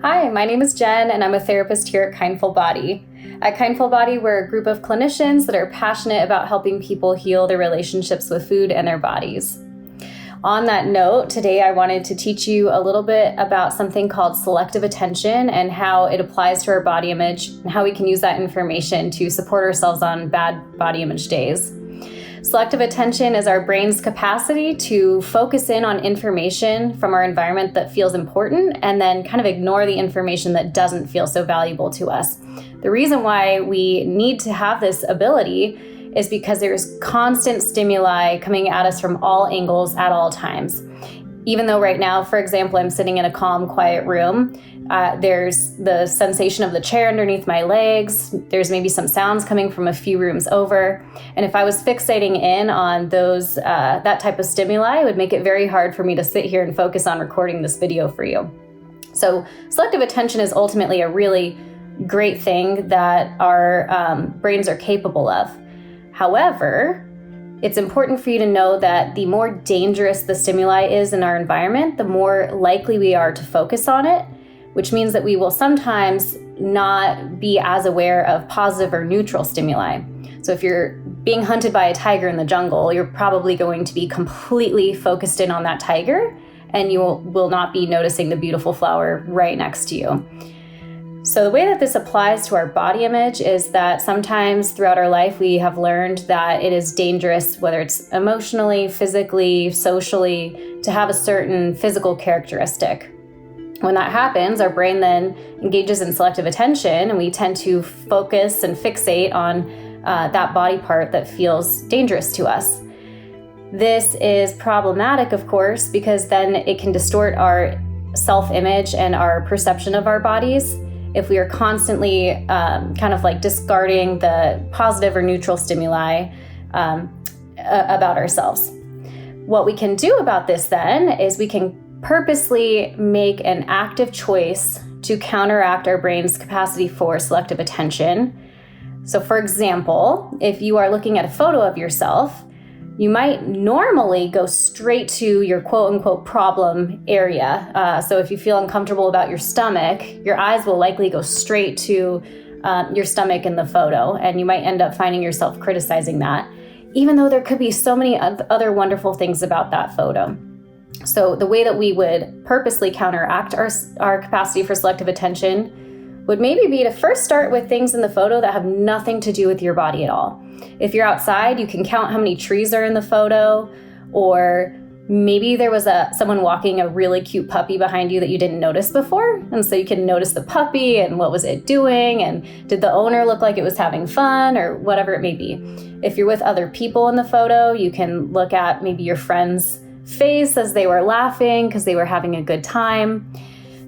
Hi, my name is Jen, and I'm a therapist here at Kindful Body. At Kindful Body, we're a group of clinicians that are passionate about helping people heal their relationships with food and their bodies. On that note, today I wanted to teach you a little bit about something called selective attention and how it applies to our body image and how we can use that information to support ourselves on bad body image days. Selective attention is our brain's capacity to focus in on information from our environment that feels important and then kind of ignore the information that doesn't feel so valuable to us. The reason why we need to have this ability is because there's constant stimuli coming at us from all angles at all times. Even though right now, for example, I'm sitting in a calm, quiet room, there's the sensation of the chair underneath my legs. There's maybe some sounds coming from a few rooms over. And if I was fixating in on those, that type of stimuli, it would make it very hard for me to sit here and focus on recording this video for you. So selective attention is ultimately a really great thing that our brains are capable of. However, it's important for you to know that the more dangerous the stimuli is in our environment, the more likely we are to focus on it, which means that we will sometimes not be as aware of positive or neutral stimuli. So if you're being hunted by a tiger in the jungle, you're probably going to be completely focused in on that tiger, and you will not be noticing the beautiful flower right next to you. So the way that this applies to our body image is that sometimes throughout our life we have learned that it is dangerous, whether it's emotionally, physically, socially, to have a certain physical characteristic. When that happens, our brain then engages in selective attention and we tend to focus and fixate on that body part that feels dangerous to us. This is problematic, of course, because then it can distort our self-image and our perception of our bodies if we are constantly kind of like discarding the positive or neutral stimuli about ourselves. What we can do about this then is we can purposely make an active choice to counteract our brain's capacity for selective attention. So for example, if you are looking at a photo of yourself, you might normally go straight to your quote-unquote problem area. So if you feel uncomfortable about your stomach, your eyes will likely go straight to your stomach in the photo, and you might end up finding yourself criticizing that, even though there could be so many other wonderful things about that photo. So the way that we would purposely counteract our capacity for selective attention would maybe be to first start with things in the photo that have nothing to do with your body at all. If you're outside, you can count how many trees are in the photo, or maybe there was someone walking a really cute puppy behind you that you didn't notice before, and so you can notice the puppy and what was it doing, and did the owner look like it was having fun, or whatever it may be. If you're with other people in the photo, you can look at maybe your friend's face as they were laughing because they were having a good time.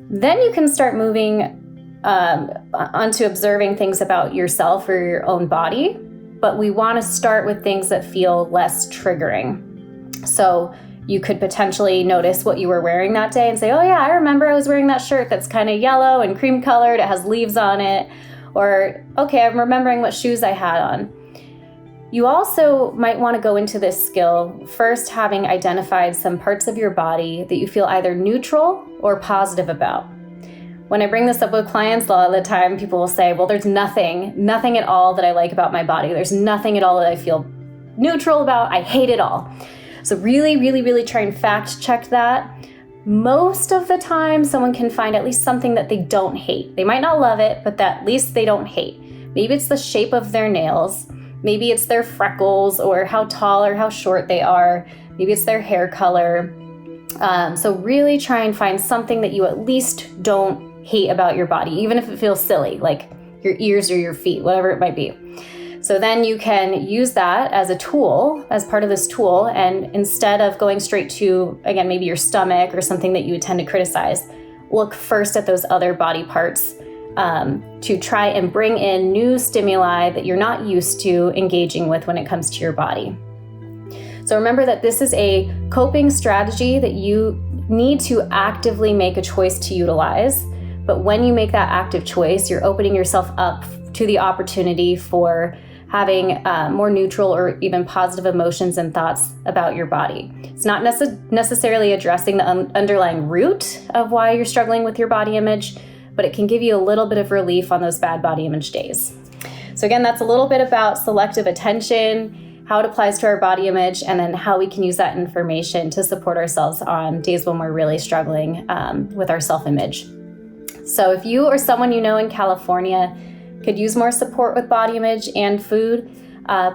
Then you can start moving onto observing things about yourself or your own body, but we want to start with things that feel less triggering. So you could potentially notice what you were wearing that day and say, oh yeah, I remember I was wearing that shirt that's kind of yellow and cream colored, it has leaves on it, or okay, I'm remembering what shoes I had on. You also might want to go into this skill first having identified some parts of your body that you feel either neutral or positive about. When I bring this up with clients, a lot of the time people will say, well, there's nothing at all that I like about my body. There's nothing at all that I feel neutral about. I hate it all. So really, really, really try and fact check that. Most of the time, someone can find at least something that they don't hate. They might not love it, but that at least they don't hate. Maybe it's the shape of their nails. Maybe it's their freckles or how tall or how short they are. Maybe it's their hair color. So really try and find something that you at least don't hate about your body, even if it feels silly, like your ears or your feet, whatever it might be. So then you can use that as a tool, as part of this tool, and instead of going straight to, again, maybe your stomach or something that you would tend to criticize, look first at those other body parts to try and bring in new stimuli that you're not used to engaging with when it comes to your body. So remember that this is a coping strategy that you need to actively make a choice to utilize. But when you make that active choice, you're opening yourself up to the opportunity for having more neutral or even positive emotions and thoughts about your body. It's not necessarily addressing the underlying root of why you're struggling with your body image, but it can give you a little bit of relief on those bad body image days. So again, that's a little bit about selective attention, how it applies to our body image, and then how we can use that information to support ourselves on days when we're really struggling with our self-image. So if you or someone you know in California could use more support with body image and food,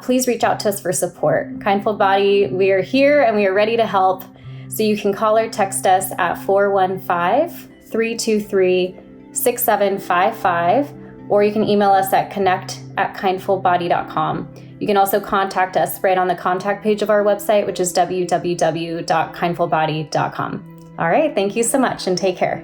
please reach out to us for support. Kindful Body, we are here and we are ready to help. So you can call or text us at 415-323-6755, or you can email us at connect@kindfulbody.com. You can also contact us right on the contact page of our website, which is www.kindfulbody.com. All right, thank you so much and take care.